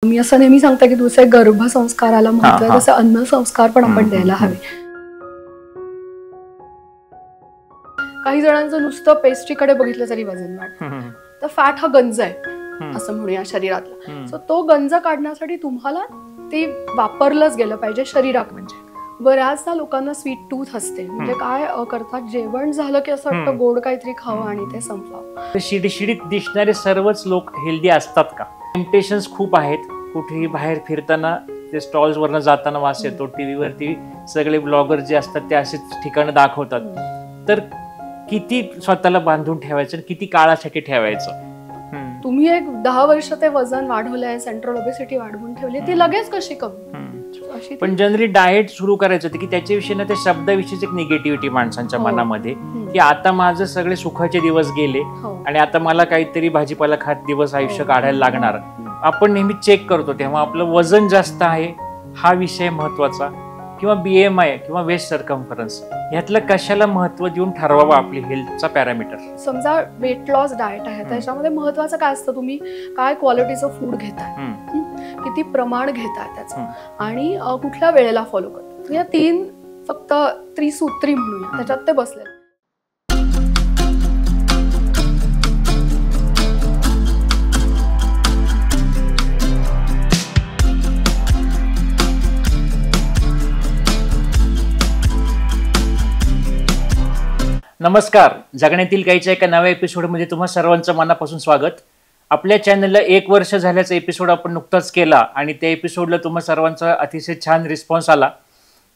मी असं नेहमी सांगते की तुझे गर्भसंस्काराला महत्व आहे तसं अन्न संस्कार पण आपण द्यायला हवे. काही जणांचं नुसतं पेस्ट्रीकडे बघितलं तरी वजन वाढतं. तर फॅट हा गंज आहे असं म्हणूया शरीरातला. सो तो गंज काढण्यासाठी तुम्हाला ते वापरलंच गेलं पाहिजे शरीरात. म्हणजे बऱ्याचदा लोकांना स्वीट टूथ असते, म्हणजे काय करतात, जेवण झालं की असं वाटतं गोड काहीतरी खावं आणि ते संपवावं. शिडशिडीत दिसणारे सर्वच लोक हेल्दी असतात का? टेम्पटेशन्स खूप आहेत. कुठेही बाहेर फिरताना ते स्टॉल्स वरनं जाताना वास येतो. टीव्हीवरती सगळे ब्लॉगर जे असतात ते असेच ठिकाणं दाखवतात. तर किती स्वतःला बांधून ठेवायचं, किती काळासाठी ठेवायचं? तुम्ही एक 10 वर्ष ते वजन वाढवलंय, सेंट्रल ओबेसिटी वाढवून ठेवली, ती लगेच कशी कमी? पण जनरली डाएट सुरू करायचं होतं की त्याच्याविषयी ना, त्या शब्दाविषयीच एक निगेटिव्हिटी माणसांच्या मनामध्ये की आता माझं सगळे सुखाचे दिवस गेले आणि आता मला काहीतरी भाजीपाला खात दिवस आयुष्य काढायला लागणार. आपण नेहमी चेक करतो तेव्हा आपलं वजन जास्त आहे हा विषय महत्वाचा, किंवा BMI किंवा वेस्ट सर्कम्फरन्स, यातलं कशाला महत्व देऊन ठरवावं आपली हेल्थचा पॅरामीटर? समजा वेट लॉस डाएट आहे, त्याच्यामध्ये महत्वाचं काय असतं, तुम्ही काय क्वालिटीचं फूड घेताय, किती प्रमाण घेताय त्याचं, आणि कुठल्या वेळेला फॉलो करतो. या 3 फक्त त्रिसूत्री म्हणूया, त्याच्यात ते बसले. नमस्कार, जगण्यातील काहीच्या एका नव्या एपिसोडमध्ये तुम्हा सर्वांचं मनापासून स्वागत. आपल्या चॅनलला 1 वर्ष झाल्याचा एपिसोड आपण नुकताच केला आणि त्या एपिसोडला तुम्हा सर्वांचा अतिशय छान रिस्पॉन्स आला.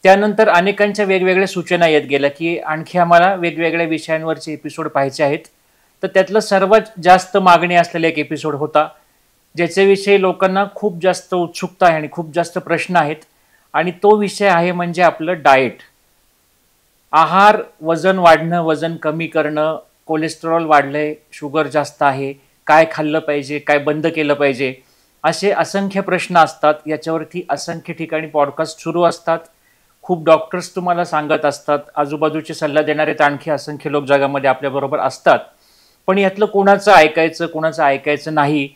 त्यानंतर अनेकांच्या वेगवेगळ्या सूचना येत गेल्या की आणखी आम्हाला वेगवेगळ्या विषयांवरचे एपिसोड पाहायचे आहेत. तर त्यातलं सर्वात जास्त मागणी असलेला एक एपिसोड होता, ज्याच्याविषयी लोकांना खूप जास्त उत्सुकता आहे आणि खूप जास्त प्रश्न आहेत, आणि तो विषय आहे म्हणजे आपलं डाएट. आहार, वजन वाढणं, वजन कमी करणं, कोलेस्टेरॉल वाढलंय, शुगर जास्त आहे, काय खाल्लं पाहिजे, काय बंद केलं पाहिजे, असे असंख्य प्रश्न असतात. याच्यावरती असंख्य ठिकाणी पॉडकास्ट सुरू असतात, खूप डॉक्टर्स तुम्हाला सांगत असतात, आजूबाजूचे सल्ला देणारे आणखी असंख्य लोक जगामध्ये आपल्याबरोबर असतात. पण यातलं कोणाचं ऐकायचं, कोणाचं ऐकायचं नाही.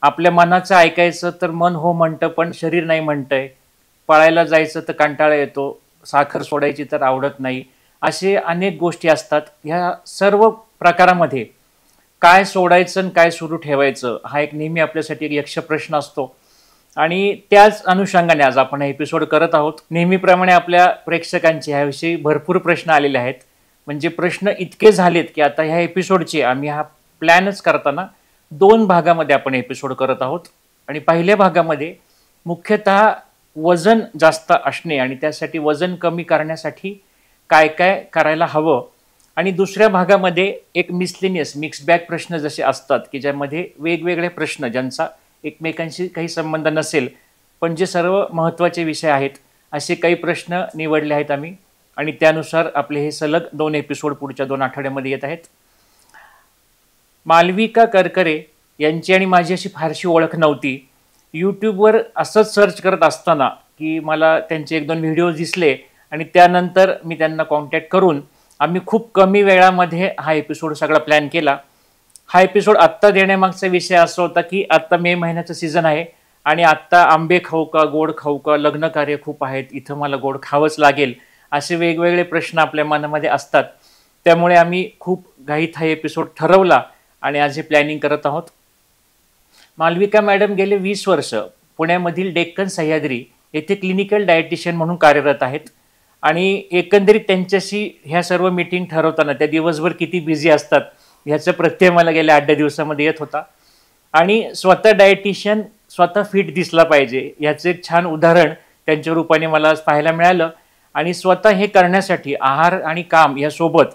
आपल्या मनाचं ऐकायचं तर मन हो म्हणतं, पण शरीर नाही म्हणतंय. पळायला जायचं तर कंटाळा येतो, साखर सोडायची तर आवडत नाही. असे अनेक गोष्टी असतात. ह्या सर्व प्रकारामध्ये काय सोडायचं आणि काय सुरू ठेवायचं हा एक नेहमी आपल्यासाठी एक यक्ष प्रश्न असतो, आणि त्याच अनुषंगाने आज आपण हा एपिसोड करत आहोत. नेहमीप्रमाणे आपल्या प्रेक्षकांचे ह्याविषयी भरपूर प्रश्न आलेले आहेत. म्हणजे प्रश्न इतके झालेत की आता ह्या एपिसोडचे आम्ही हा प्लॅनच करताना 2 भागामध्ये आपण एपिसोड करत आहोत. आणि पहिल्या भागामध्ये मुख्यतः वजन जास्त असणे आणि त्यासाठी वजन कमी करण्यासाठी काय काय करायला हवं, आणि दुसऱ्या भागामध्ये एक मिसलेनियस मिक्स बॅग प्रश्न जसे असतात की ज्यामध्ये वेगवेगळे प्रश्न ज्यांचा एकमेकांशी काही संबंध नसेल पण जे सर्व महत्त्वाचे विषय आहेत, असे काही प्रश्न निवडले आहेत आम्ही, आणि त्यानुसार आपले हे सलग 2 एपिसोड पुढच्या 2 आठवड्यामध्ये येत आहेत. मालविका करकरे यांची आणि माझी अशी फारशी ओळख नव्हती. यूट्यूबवर असंच सर्च करत असताना की मला त्यांचे 1-2 व्हिडिओ दिसले, आणि त्यानंतर मी त्यांना कॉन्टॅक्ट करून आम्ही खूप कमी वेळामध्ये हा एपिसोड सगळा प्लॅन केला. हा एपिसोड आत्ता देण्यामागचा विषय असा होता की आत्ता मे महिन्याचं सीझन आहे आणि आत्ता आंबे खाऊ का, गोड खाऊ का, लग्न कार्य खूप आहेत, इथं मला गोड खावंच लागेल, असे वेगवेगळे प्रश्न आपल्या मनामध्ये असतात. त्यामुळे आम्ही खूप घाईत हा एपिसोड ठरवला आणि आज हे प्लॅनिंग करत आहोत. मालविका मॅडम गेले 20 वर्ष पुण्यामधील डेक्कन सह्याद्री येथे क्लिनिकल डायटिशियन म्हणून कार्यरत आहेत, आणि एकंदरीत त्यांच्याशी ह्या सर्व मीटिंग ठरवताना त्या दिवसभर किती बिझी असतात ह्याचा प्रत्यय मला गेल्या 8 दिवसामध्ये येत होता. आणि स्वतः डायटिशियन स्वतः फिट दिसला पाहिजे ह्याचं एक छान उदाहरण त्यांच्या रूपाने मला आज पाहायला मिळालं. आणि स्वतः हे करण्यासाठी आहार आणि काम यासोबत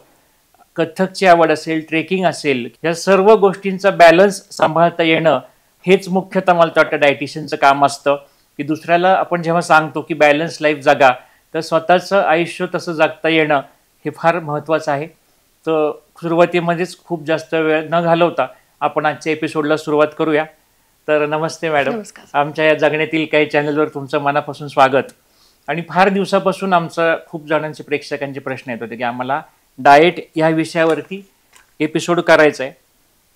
कथ्थकची आवड असेल, ट्रेकिंग असेल, या सर्व गोष्टींचा बॅलन्स सांभाळता येणं हेच मुख्यतः मला वाटतं डायटिशियनचं काम असतं. की दुसऱ्याला आपण जेव्हा सांगतो की बॅलन्स लाईफ जगा, तर स्वतःचं आयुष्य तसं जगता येणं हे फार महत्त्वाचं आहे. तर सुरुवातीमध्येच खूप जास्त वेळ न घालवता आपण आजच्या एपिसोडला सुरुवात करूया. तर नमस्ते मॅडम, आमच्या या जगण्यातील काही चॅनलवर तुमचं मनापासून स्वागत. आणि फार दिवसापासून आमचं खूप जणांचे प्रेक्षकांचे प्रश्न येत होते की आम्हाला डाएट या विषयावरती एपिसोड करायचा आहे.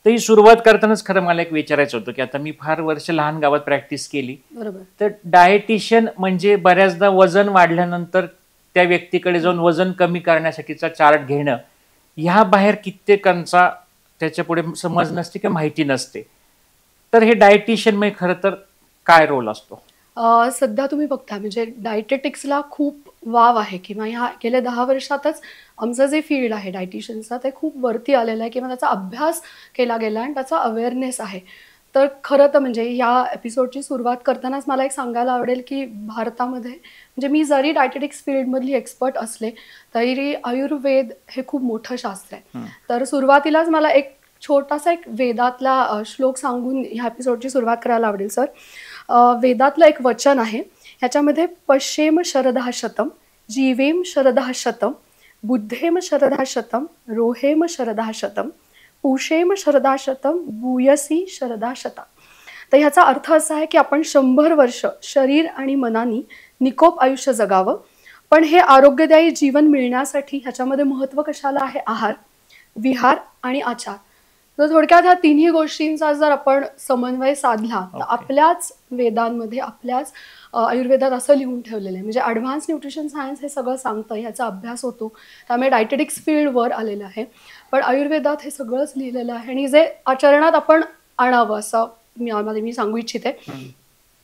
तर ही सुरुवात करतानाच खरं मला एक विचारायचं होतं की आता मी फार वर्ष लहान गावात प्रॅक्टिस केली, बरोबर. तर डायटिशियन म्हणजे बऱ्याचदा वजन वाढल्यानंतर त्या व्यक्तीकडे जाऊन वजन कमी करण्यासाठीचा चार्ट घेणं, ह्या बाहेर कित्येकांचा त्याच्या पुढे समज नसते किंवा माहिती नसते. तर हे डायटिशियन म्हणजे खरं तर काय रोल असतो? सध्या तुम्ही बघता म्हणजे डायटेटिक्सला खूप वाव आहे किंवा ह्या गेल्या 10 वर्षातच आमचं जे फील्ड आहे डायटिशियनचं ते खूप वरती आलेलं आहे किंवा त्याचा अभ्यास केला गेला आणि त्याचा अवेअरनेस आहे. तर खरं तर म्हणजे या एपिसोडची सुरुवात करतानाच मला एक सांगायला आवडेल की भारतामध्ये म्हणजे मी जरी डायटेटिक्स फील्डमधली एक्सपर्ट असले तरी आयुर्वेद हे खूप मोठं शास्त्र आहे. तर सुरुवातीलाच मला एक छोटासा एक वेदातला श्लोक सांगून ह्या एपिसोडची सुरुवात करायला आवडेल सर. वेदातलं एक वचन आहे, ह्याच्यामध्ये पश्येम शरदः शतम, जीवेम शरदः शतम, बुद्धेम शरदः शतम, रोहेम शरदः शतम, पूषेम शरदः शतम, भूयसी शरदः शतम. तर ह्याचा अर्थ असा आहे की आपण 100 वर्ष शरीर आणि मनानी निकोप आयुष्य जगावं. पण हे आरोग्यदायी जीवन मिळण्यासाठी ह्याच्यामध्ये महत्त्व कशाला आहे? आहार, विहार आणि आचार. तर थोडक्यात ह्या तिन्ही गोष्टींचा जर आपण समन्वय साधला तर आपल्याच वेदांमध्ये आपल्याच आयुर्वेदात असं लिहून ठेवलेलं आहे. म्हणजे ॲडव्हान्स न्यूट्रिशन सायन्स हे सगळं सांगतं, ह्याचा अभ्यास होतो, त्यामुळे डायटेटिक्स फील्डवर आलेलं आहे. पण आयुर्वेदात हे सगळंच लिहिलेलं आहे आणि जे आचरणात आपण आणावं असं मी सांगू इच्छिते.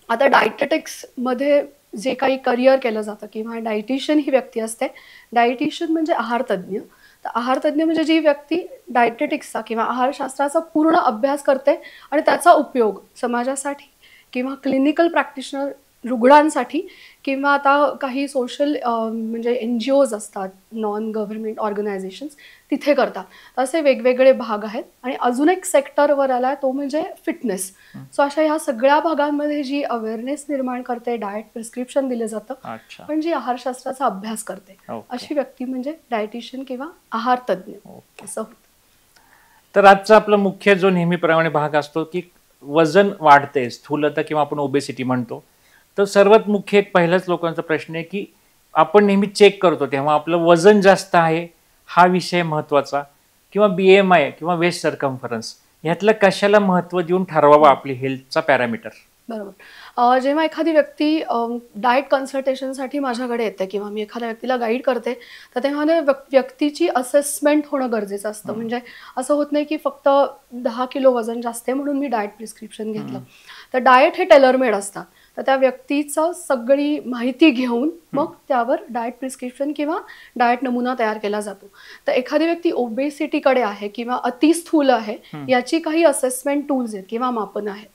आता डायटेटिक्समध्ये जे काही करिअर केलं जातं किंवा डायटिशियन ही व्यक्ती असते. डायटिशियन म्हणजे आहारतज्ञ. तर आहारतज्ञ म्हणजे जी व्यक्ती डायटेटिक्सचा किंवा आहारशास्त्राचा पूर्ण अभ्यास करते आणि त्याचा उपयोग समाजासाठी किंवा क्लिनिकल प्रॅक्टिशनर रुग्णांसाठी किंवा आता काही सोशल म्हणजे NGOज असतात, नॉन गव्हर्नमेंट ऑर्गनायझेशन्स, तिथे करतात. असे वेगवेगळे भाग आहेत आणि अजून एक सेक्टरवर आला आहे तो म्हणजे फिटनेस. सो अशा ह्या सगळ्या भागांमध्ये जी अवेअरनेस निर्माण करते, डाएट प्रिस्क्रिप्शन दिलं जातं, पण जी आहारशास्त्राचा अभ्यास करते अशी व्यक्ती म्हणजे डायटिशियन किंवा आहारतज्ञ असं होतं. तर आजचा आपला मुख्य जो नेहमीप्रमाणे भाग असतो की वजन वाढते, स्थूलता किंवा आपण ओबेसिटी म्हणतो. तर सर्वात मुख्य एक पहिलाच लोकांचा प्रश्न आहे की आपण नेहमी चेक करतो तेव्हा आपलं वजन जास्त आहे हा विषय महत्त्वाचा, किंवा BMI किंवा वेस्ट सर्कम्फरन्स, ह्यातलं कशाला महत्त्व देऊन ठरवावा आपली हेल्थचा पॅरामीटर? बरोबर. जेव्हा एखादी व्यक्ती डाएट कन्सल्टेशनसाठी माझ्याकडे येते किंवा मी एखाद्या व्यक्तीला गाईड करते तर तेव्हा व्यक्तीची असेसमेंट होणं गरजेचं असतं. म्हणजे असं होत नाही की फक्त 10 किलो वजन जास्त आहे म्हणून मी डाएट प्रिस्क्रिप्शन घेतलं. तर डाएट हे टेलरमेड असतात. तर त्या व्यक्तीचं सगळी माहिती घेऊन मग त्यावर डाएट प्रिस्क्रिप्शन किंवा डाएट नमुना तयार केला जातो. तर एखादी व्यक्ती ओबेसिटीकडे आहे किंवा अतिस्थूल आहे याची काही असेसमेंट टूल्स आहेत किंवा मापन आहेत.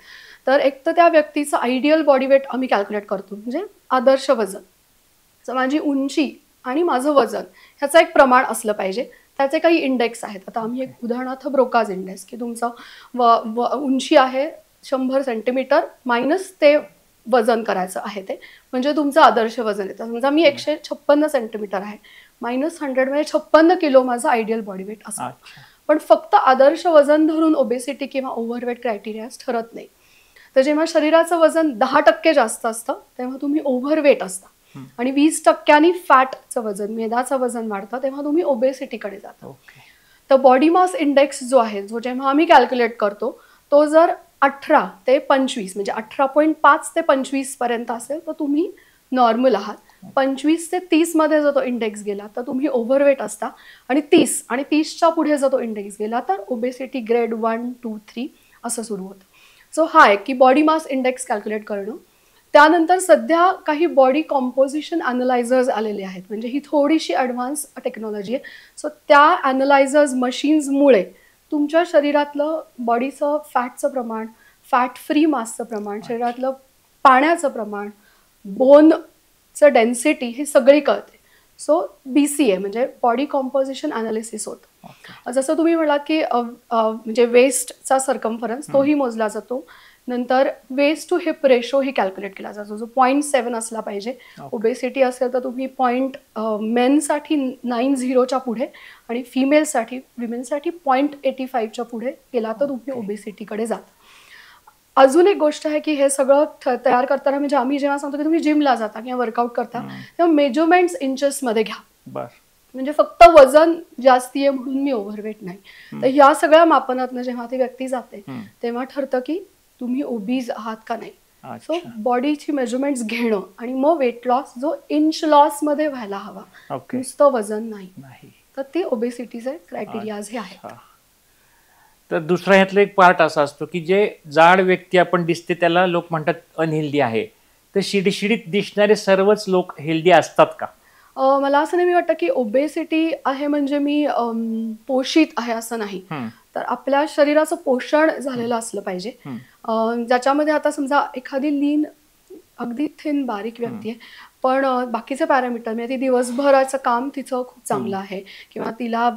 तर एक तर त्या व्यक्तीचं आयडियल बॉडी वेट आम्ही कॅल्क्युलेट करतो, म्हणजे आदर्श वजन. तर माझी उंची आणि माझं वजन ह्याचं एक प्रमाण असलं पाहिजे. त्याचे काही इंडेक्स आहेत. आता आम्ही एक उदाहरणार्थ ब्रोकाज इंडेक्स की तुमचं उंची आहे 100 सेंटीमीटर मायनस ते वजन करायचं आहे, ते म्हणजे तुमचं आदर्श वजन येतं. समजा मी 156 सेंटीमीटर आहे, -100 म्हणजे 56 किलो माझं आयडियल बॉडी वेट असं. पण फक्त आदर्श वजन धरून ओबेसिटी किंवा ओव्हरवेट क्रायटेरिया ठरत नाही. तर जेव्हा शरीराचं वजन 10% जास्त असतं तेव्हा तुम्ही ओव्हरवेट असता आणि 20% फॅटचं वजन, मेदाचं वजन वाढतं तेव्हा तुम्ही ओबेसिटीकडे जाता. तर बॉडी मास इंडेक्स जो आहे, जो जेव्हा आम्ही कॅल्क्युलेट करतो, तो जर 18 ते 25 म्हणजे 18.5 ते 25 पर्यंत असेल तर तुम्ही नॉर्मल आहात. 25 ते 30 मध्ये जर तो इंडेक्स गेला तर तुम्ही ओव्हरवेट असता आणि 30 आणि 30च्या पुढे जर तो इंडेक्स गेला तर ओबेसिटी ग्रेड 1, 2, 3 असं सुरू होतं. सो हा आहे की बॉडी मास इंडेक्स कॅल्क्युलेट करणं. त्यानंतर सध्या काही बॉडी कॉम्पोजिशन ॲनालायझर्स आलेले आहेत, म्हणजे ही थोडीशी ॲडव्हान्स टेक्नॉलॉजी आहे. सो त्या ॲनालायझर्स मशीन्समुळे तुमच्या शरीरातलं बॉडीचं फॅटचं प्रमाण, फॅट फ्री मासचं प्रमाण, शरीरातलं पाण्याचं प्रमाण, बोनचं डेन्सिटी हे सगळी कळते. सो BCA म्हणजे बॉडी कॉम्पोजिशन ॲनालिसिस होतं. जसं तुम्ही म्हणालात की म्हणजे वेस्टचा सर्कम्फरन्स तोही मोजला जातो. नंतर वेस्ट टू हिप रेशो ही कॅल्क्युलेट केला जातो, जो 0.7 असला पाहिजे. ओबेसिटी असेल तर तुम्ही मेनसाठी 90च्या पुढे आणि विमेनसाठी 0.85च्या पुढे गेला तर तुम्ही ओबेसिटीकडे जाता. अजून एक गोष्ट आहे की हे सगळं तयार करताना म्हणजे आम्ही जेव्हा सांगतो की तुम्ही जिमला जाता किंवा वर्कआउट करता तेव्हा मेजरमेंट्स इंचेसमध्ये घ्या. म्हणजे फक्त वजन जास्ती आहे म्हणून मी ओव्हरवेट नाही. तर ह्या सगळ्या मापनातनं जेव्हा ती व्यक्ती जाते तेव्हा ठरतं की तुम्ही ओबीज आहात का नाही. सो बॉडीची मेजरमेंट्स घेणं आणि मग वेट लॉस जो इंच लॉस मध्ये व्हायला हवा, नुसतं वजन नाही. तर ते ओबेसिटीचे क्रायटेरियाज हे आहेत. तर दुसरा ह्यातला एक पार्ट असा असतो की जे जाड व्यक्ती आपण दिसते त्याला लोक म्हणतात अनहेल्दी आहे, तर शिडशिडीत दिसणारे सर्वच लोक हेल्दी असतात का? मला असं नेहमी वाटतं की ओबेसिटी आहे म्हणजे मी पोषित आहे असं नाही. तर आपल्या शरीराचं पोषण झालेलं असलं पाहिजे, ज्याच्यामध्ये आता समजा एखादी लीन अगदी थिन बारीक व्यक्ती आहे पण बाकीचे पॅरामीटर म्हणजे ती दिवसभराचं काम तिचं खूप चांगलं आहे किंवा तिला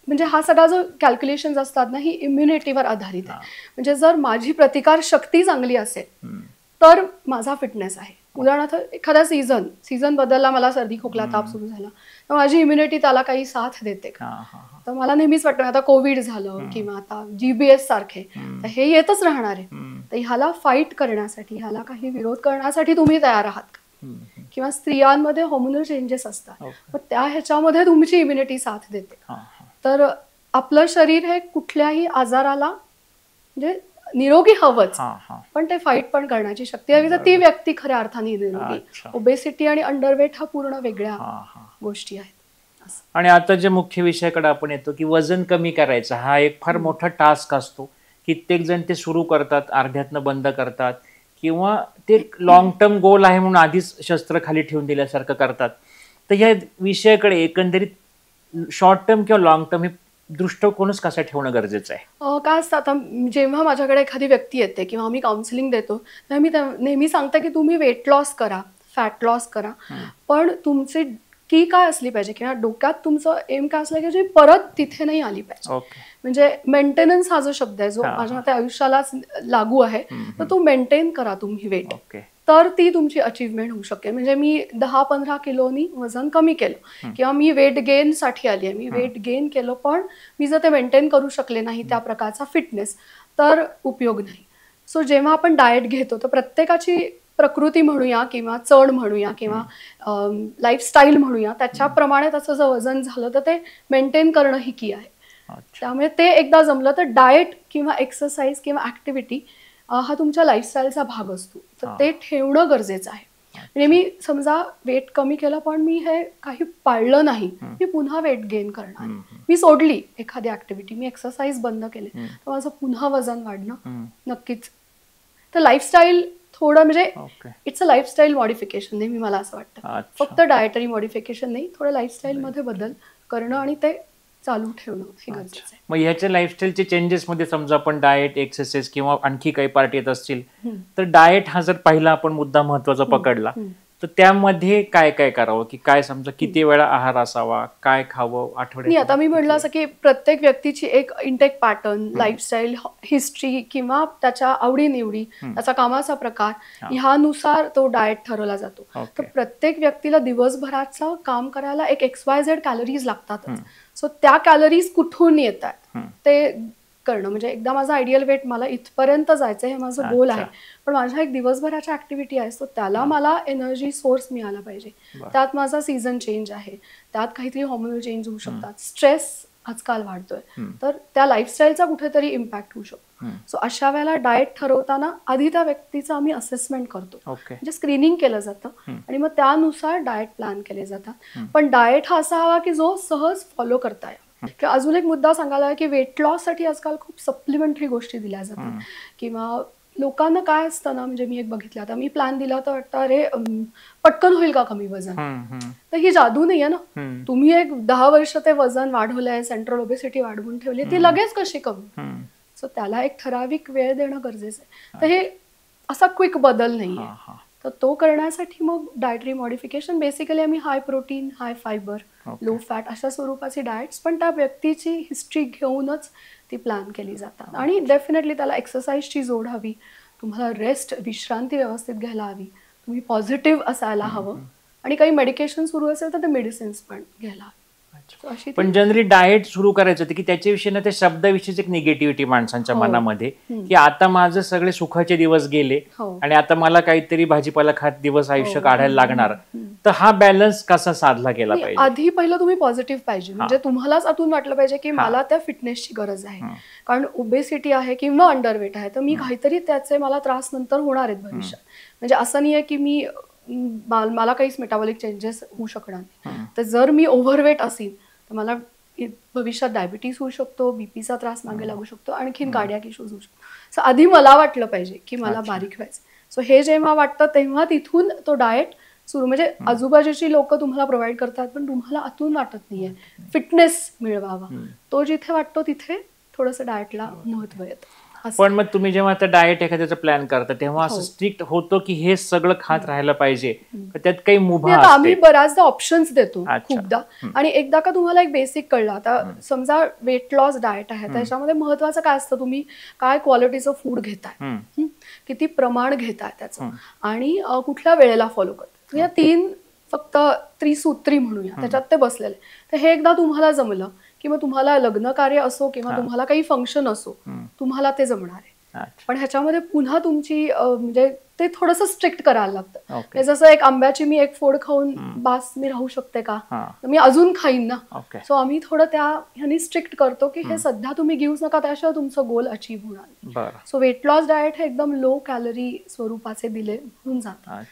म्हणजे हा सगळा जो कॅल्क्युलेशन्स असतात ना ही इम्युनिटीवर आधारित आहे. म्हणजे जर माझी प्रतिकार शक्ती चांगली असेल तर माझा फिटनेस आहे. उदाहरणार्थ एखादा सीझन बदलला, मला सर्दी खोकला ताप सुरू झाला तर माझी इम्युनिटी त्याला काही साथ देते का? तर मला नेहमीच वाटतं आता कोविड झालं किंवा आता GBS सारखे तर हे येतच राहणार आहे. तर ह्याला फाईट करण्यासाठी, ह्याला काही विरोध करण्यासाठी तुम्ही तयार आहात का? किंवा स्त्रियांमध्ये हॉर्मोनल चेंजेस असतात पण त्या ह्याच्यामध्ये तुमची इम्युनिटी साथ देते. तर आपलं शरीर हे कुठल्याही आजाराला म्हणजे निरोगी हवंच पण ते फाईट पण करण्याची शक्ती हवी. तर ती व्यक्ती खऱ्या अर्थाने निरोगी. ओबेसिटी आणि अंडरवेट हा पूर्ण वेगळ्या गोष्टी आहेत. आणि आता जे मुख्य विषयाकडे आपण येतो की वजन कमी करायचं हा एक फार मोठा टास्क असतो. कित्येक जण ते सुरू करतात, अर्ध्यातनं बंद करतात किंवा ते लॉंग टर्म गोल आहे म्हणून आधीच शस्त्र खाली ठेवून दिल्यासारखं करतात. तर या विषयाकडे एकंदरीत शॉर्ट टर्म किंवा लॉंग टर्म हे दृष्टिकोनच कसा ठेवणं गरजेचं आहे? काय असतं आता जेव्हा माझ्याकडे एखादी व्यक्ती येते किंवा मी काउन्सिलिंग देतो तेव्हा मी नेहमी सांगते की तुम्ही वेट लॉस करा, फॅट लॉस करा, पण तुमची की काय असली पाहिजे किंवा डोक्यात तुमचं एम काय असलं की परत तिथे नाही आली पाहिजे. म्हणजे मेंटेनन्स हा जो शब्द आहे जो माझ्या मते आयुष्यालाच लागू आहे, तर तो मेंटेन करा तुम्ही वेट, तर ती तुमची अचीवमेंट होऊ शकेल. म्हणजे मी 10-15 किलोनी वजन कमी केलं किंवा मी वेट गेन साठी आली आहे, मी वेट गेन केलं पण मी जर ते मेंटेन करू शकले नाही त्या प्रकारचा फिटनेस तर उपयोग नाही. सो जेव्हा आपण डाएट घेतो तर प्रत्येकाची प्रकृती म्हणूया किंवा चढ म्हणूया किंवा लाईफस्टाईल म्हणूया त्याच्याप्रमाणे त्याचं जर वजन झालं तर ते मेंटेन करणं ही की आहे. त्यामुळे ते एकदा जमलं तर डाएट किंवा एक्सरसाइज किंवा ऍक्टिव्हिटी हा तुमच्या लाईफस्टाईलचा भाग असतो, तर ते ठेवणं गरजेचं आहे. म्हणजे मी समजा वेट कमी केलं पण मी हे काही पाळलं नाही, मी पुन्हा वेट गेन करणार, मी सोडली एखादी ऍक्टिव्हिटी, मी एक्सरसाइज बंद केले तर माझं पुन्हा वजन वाढणं नक्कीच. तर लाईफस्टाईल थोडं म्हणजे इट्स अ लाईफस्टाईल मॉडिफिकेशन नेहमी मला असं वाटतं. फक्त डायटरी मॉडिफिकेशन नाही, थोडं लाईफस्टाईल मध्ये बदल करणं आणि ते चालू ठेवणं हे गरजेचं आहे. मग ह्याच्या लाईफस्टाईलचे चेंजेस मध्ये समजा आपण डाएट, एक्सरसाइज किंवा आणखी काही पार्ट येत असतील तर डाएट हा जर पहिला आपण मुद्दा महत्वाचा पकडला तर त्यामध्ये काय काय करावं की काय समजा किती वेळा आहार असावा, काय खावं आठवड्यात? आता मी म्हटलं असं की प्रत्येक व्यक्तीची एक इंटेक पॅटर्न, लाईफस्टाईल, हिस्ट्री किंवा त्याच्या आवडीनिवडी, त्याचा कामाचा प्रकार ह्यानुसार तो डाएट ठरवला जातो. तर प्रत्येक व्यक्तीला दिवसभराचं काम करायला एक XYZ कॅलरीज लागतातच. सो त्या कॅलरीज कुठून येतात ते करणं म्हणजे एकदा माझं आयडियल वेट मला इथपर्यंत जायचं हे माझं गोल आहे, पण माझ्या एक दिवसभराच्या ऍक्टिव्हिटी आहे सो त्याला मला एनर्जी सोर्स मिळाला पाहिजे. त्यात माझा सीझन चेंज आहे, त्यात काहीतरी हॉर्मोनल चेंज होऊ शकतात, स्ट्रेस आजकाल वाढतोय, तर त्या लाईफस्टाईलचा कुठेतरी इम्पॅक्ट होऊ शकतो. सो अशा वेळेला डाएट ठरवताना आधी त्या व्यक्तीचं आम्ही असेसमेंट करतो, म्हणजे स्क्रीनिंग केलं जातं आणि मग त्यानुसार डाएट प्लॅन केले जातात. पण डाएट हा असा हवा की जो सहज फॉलो करता येईल. किंवा अजून एक मुद्दा सांगायला की वेट लॉस साठी आजकाल खूप सप्लिमेंटरी गोष्टी दिल्या जातात किंवा लोकांना काय असतं ना, म्हणजे मी एक बघितलं आता मी प्लॅन दिला तर वाटतं अरे पटकन होईल का कमी वजन, तर ही जादू नाहीये ना. तुम्ही एक 10 वर्ष ते वजन वाढवलंय, सेंट्रल ओबेसिटी वाढवून ठेवली, ती लगेच कशी कमी. सो त्याला एक ठराविक वेळ देणं गरजेचं आहे. तर हे असा क्विक बदल नाहीये, तर तो करण्यासाठी मग डायटरी मॉडिफिकेशन बेसिकली आम्ही high protein, high fibre, low fat अशा स्वरूपाची डाएट्स पण त्या व्यक्तीची हिस्ट्री घेऊनच ती प्लॅन केली जातात. आणि डेफिनेटली त्याला एक्सरसाइजची जोड हवी, तुम्हाला रेस्ट, विश्रांती व्यवस्थित घ्यायला हवी, तुम्ही पॉझिटिव्ह असायला हवं आणि काही मेडिकेशन सुरू असेल तर ते मेडिसिन्स पण घ्यायला हवी. पण जनरली डाएट सुरू करायचं होतं की त्याच्याविषयी ना त्या शब्दाविषयीच एक निगेटिव्हिटी माणसांच्या मनामध्ये की आता माझं सगळे सुखाचे दिवस गेले आणि आता मला काहीतरी भाजीपाला खात दिवस आयुष्य काढायला लागणार. तर हा बॅलन्स कसा साधला गेला नाही, पाहिजे? आधी पहिलं तुम्ही पॉझिटिव्ह पाहिजे, म्हणजे तुम्हालाच आतून वाटलं पाहिजे की मला त्या फिटनेसची गरज आहे. कारण ओबेसिटी आहे किंवा अंडरवेट आहे, तर मी काहीतरी त्याचे मला त्रास नंतर होणार आहेत भविष्यात. म्हणजे असं नाही आहे की मला काहीच मेटाबॉलिक चेंजेस होऊ शकणार नाही. तर जर मी ओव्हरवेट असेल तर मला भविष्यात डायबिटीस होऊ शकतो, बीपीचा त्रास मागे लागू शकतो, आणखीन कार्डियाक इश्यूज होऊ शकतो. सो आधी मला वाटलं पाहिजे की मला बारीक व्हायचं. सो हे जेव्हा वाटतं तेव्हा तिथून तो डाएट सुरू, म्हणजे आजूबाजूची लोक तुम्हाला प्रोव्हाइड करतात पण तुम्हाला आतून वाटत नाहीये फिटनेस मिळवावा, तो जिथे वाटतो तिथे थोडंसं डाएटला महत्व येतं. पण मग तुम्ही जेव्हा आता डाएट एखाद्याचा प्लॅन करता तेव्हा असं स्ट्रिक्ट होतो की हे सगळं खात राहायला पाहिजे, त्यात काही मुभा असते? आम्ही बऱ्याचदा ऑप्शन्स देतो खूपदा. आणि एकदा का तुम्हाला एक बेसिक कळलं, आता समजा वेट लॉस डाएट आहे, त्याच्यामध्ये महत्वाचं काय असतं, तुम्ही काय क्वालिटीचं फूड घेताय, किती प्रमाण घेताय त्याचं, आणि कुठल्या वेळेला फॉलो करताय. या 3 फक्त त्रिसूत्री म्हणूया त्याच्यात ते बसलेले. तर हे एकदा तुम्हाला जमलं की मग तुम्हाला लग्न कार्य असो किंवा तुम्हाला काही फंक्शन असो, तुम्हाला ते जमणार आहे. पण ह्याच्यामध्ये पुन्हा तुमची म्हणजे ते थोडंसं स्ट्रिक्ट करायला लागतं. जसं एक आंब्याची मी एक फोड खाऊन बास मी राहू शकते का, मी अजून खाईन ना. सो आम्ही थोडं ह्यानी स्ट्रिक्ट करतो की हे सध्या तुम्ही घेऊच नका, त्याशिवाय तुमचं गोल अचीव्ह होणार नाही. सो वेट लॉस डाएट हे एकदम लो कॅलरी स्वरूपाचे दिले म्हणून जातात,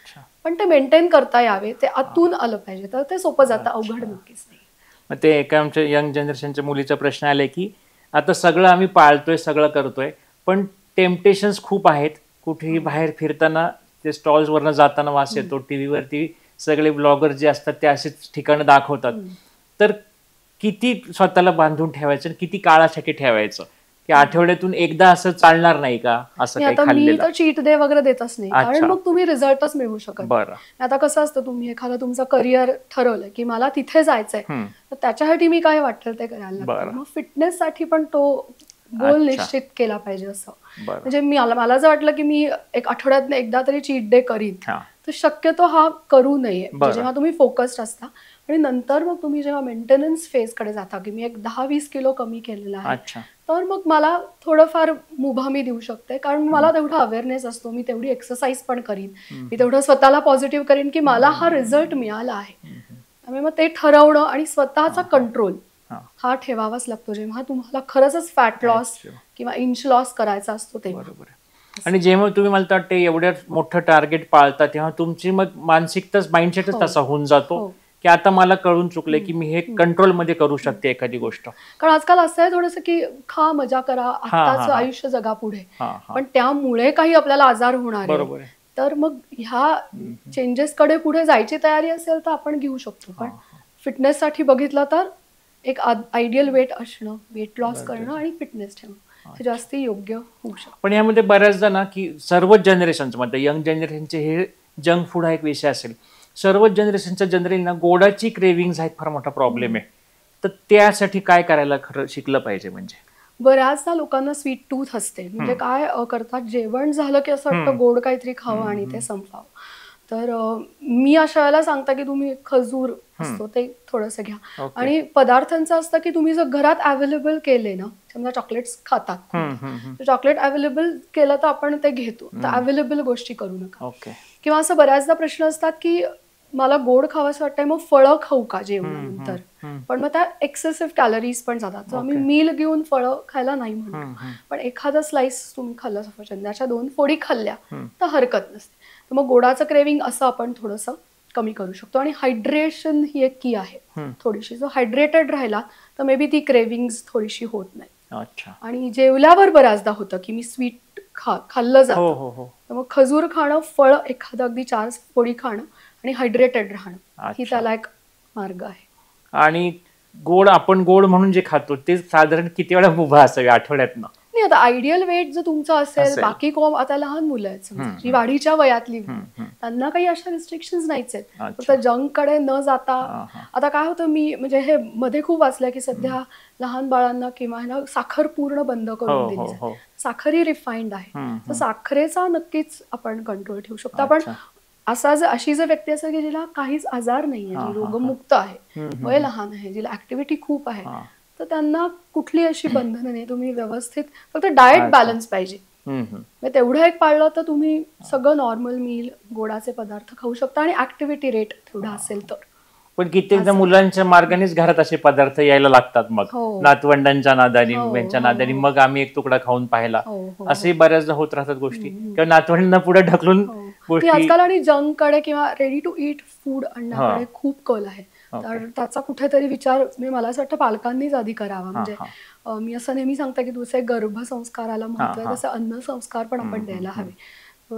पण ते मेंटेन करता यावे, ते आतून आलं पाहिजे, तर ते सोपं जातं, अवघड नक्कीच नाही. मग ते एका आमच्या यंग जनरेशनच्या मुलीचा प्रश्न आलाय की आता सगळं आम्ही पाळतोय, सगळं करतोय, पण टेम्पटेशन्स खूप आहेत. कुठेही बाहेर फिरताना ते स्टॉल्स वरनं जाताना वास येतो, टीव्हीवरती सगळे ब्लॉगर जे असतात ते असेच ठिकाणं दाखवतात. तर किती स्वतःला बांधून ठेवायचं, किती काळासाठी ठेवायचं, की आठवड्यातून एकदा असं चालणार नाही का, असं काही खाल्लेलं? मी तर चीट डे वगैरे देतच नाही, कारण मग तुम्ही रिझल्टच मिळवू शकत. बरं, आता कसं असतं, तुम्ही एखादं तुमचं करिअर ठरवलंय की मला तिथे जायचंय, तर त्याच्यासाठी मी काय वाटतं ते करायला लागतं. मग फिटनेस साठी पण तो गोल निश्चित केला पाहिजे असं. म्हणजे मला जर वाटलं की मी एक आठवड्यात एकदा तरी चीट डे करीन, तर शक्यतो हा करू नये. जेव्हा तुम्ही फोकस्ड असता आणि नंतर मग तुम्ही जेव्हा मेंटेनन्स फेज कडे जाता की मी एक 10-20 किलो कमी केलेला आहे, तर मग मला थोडंफार मुभा मी देऊ शकते, कारण मला तेवढा अवेअरनेस असतो, मी तेवढी एक्सरसाइज पण करीन, मी तेवढं स्वतःला पॉझिटिव्ह करीन की मला हा रिझल्ट मिळाला आहे. त्यामुळे मग ते ठरवणं आणि स्वतःचा कंट्रोल हा ठेवावाच लागतो जेव्हा तुम्हाला खरंच फॅट लॉस किंवा इंच लॉस करायचा असतो तेव्हा. आणि जेव्हा तुम्ही मला वाटतं एवढ्या मोठं टार्गेट पाळता तेव्हा तुमची मग मानसिकताच, माइंडसेटच तसा होऊन जातो की आता मला कळून चुकलंय की मी हे कंट्रोल मध्ये करू शकते एखादी गोष्ट. कारण आजकाल असं आहे थोडंसं की खा, मजा करा, आत्ताच आयुष्य जगा पुढे, पण त्यामुळे काही आपल्याला आजार होणार आहे, तर मग ह्या चेंजेस कडे पुढे जायची तयारी असेल तर आपण घेऊ शकतो. पण फिटनेस साठी बघितलं तर एक आयडियल वेट असणं, वेट लॉस करणं आणि फिटनेस ठेवणं हे जास्त योग्य होऊ शकतं. पण यामध्ये बऱ्याचदा ना की सर्वच जनरेशनचं मध्ये यंग जनरेशनचे हे जंक फूड हा एक विषय असेल, सर्वच जनरेशनच्या जनरली ना गोडाची क्रेविंग्स आहेत, फार मोठा प्रॉब्लेम आहे. तर त्यासाठी काय करायला खरं शिकलं पाहिजे? म्हणजे बऱ्याचदा लोकांना स्वीट टूथ असते, म्हणजे काय करतात, जेवण झालं की असं वाटतं गोड काहीतरी खावं आणि ते संपवावं. तर मी अशा वेळेला सांगता की तुम्ही खजूर असतो ते थोडंसं घ्या, आणि पदार्थांचं असतं की तुम्ही जर घरात अवेलेबल केले ना, समजा चॉकलेट्स खातात, चॉकलेट अवेलेबल केलं तर आपण ते घेतो, तर अवेलेबल गोष्टी करू नका. किंवा असं बऱ्याचदा प्रश्न असतात की मला गोड खावंसं वाटतंय, मग फळं खाऊ का जेवणानंतर, पण मग त्या एक्सेसिव्ह कॅलरीज पण जातात. तर आम्ही मील घेऊन फळं खायला नाही म्हणतो, पण एखादा स्लाइस तुम्ही खाल्लं, सफरचंदाच्या 2 फोडी खाल्ल्या तर हरकत नसते. तर मग गोडाचं क्रेविंग असं आपण थोडंसं कमी करू शकतो. आणि हायड्रेशन ही एक की आहे थोडीशी, जो हायड्रेटेड राहिला तर मे बी ती क्रेविंग्स थोडीशी होत नाही. आणि जेवल्यावर बऱ्याचदा होतं की मी स्वीट खाल्लं जातं, तर मग खजूर खाणं, फळ एखादं अगदी 4 फोडी खाणं आणि हायड्रेटेड राहणं ही त्याला एक मार्ग आहे. आणि आपण गोड म्हणून जे खातो ते साधारण किती वेळा मुभा असावी आठवड्यातनं? नाही, आता आयडियल वेट जर तुमचं असेल, बाकी आता लहान मुलं आहेत जी वाढीच्या वयातली, त्यांना काही अशा रिस्ट्रिक्शन्स नाहीच आहेत. फक्त जंक कडे न जाता, आता काय होतं, मी म्हणजे हे मध्ये खूप वाचलंय की सध्या लहान बाळांना किंवा साखर पूर्ण बंद करून दिली. साखर ही रिफाईंड आहे, तर साखरेचा नक्कीच आपण कंट्रोल ठेवू शकतो. आपण अशी जर व्यक्ती असेल की जिला काहीच आजार नाहीये, जी रोगमुक्त आहे, वय लहान आहे, जिला ऍक्टिव्हिटी खूप आहे, तर त्यांना कुठली अशी बंधनं नाही. तुम्ही व्यवस्थित फक्त डाएट बॅलन्स पाहिजे. म्हणजे तेवढं एक पाळलं तर तुम्ही सगळं नॉर्मल मील, गोडाचे पदार्थ खाऊ शकता आणि ऍक्टिव्हिटी रेट तेवढा असेल तर. पण कित्येकदा मुलांच्या मार्गानेच घरात असे पदार्थ यायला लागतात, मग नातवंडांच्या नादानी, यांच्या नादानी, मग आम्ही एक तुकडा खाऊन पाहिला, असे बऱ्याचदा होत राहतात गोष्टी, किंवा नातवंडांना पुढे ढकलून गोष्टी. आजकाल आणि जंक कडे किंवा रेडी टू ईट फूड आणण्याकडे खूप कल आहे. तर त्याचा कुठेतरी विचार म्हणजे मला असं वाटतं पालकांनीच आधी करावा. म्हणजे मी असं नेहमी सांगते की जसे गर्भसंस्काराला महत्व आहे तसं अन्न संस्कार पण आपण द्यायला हवे.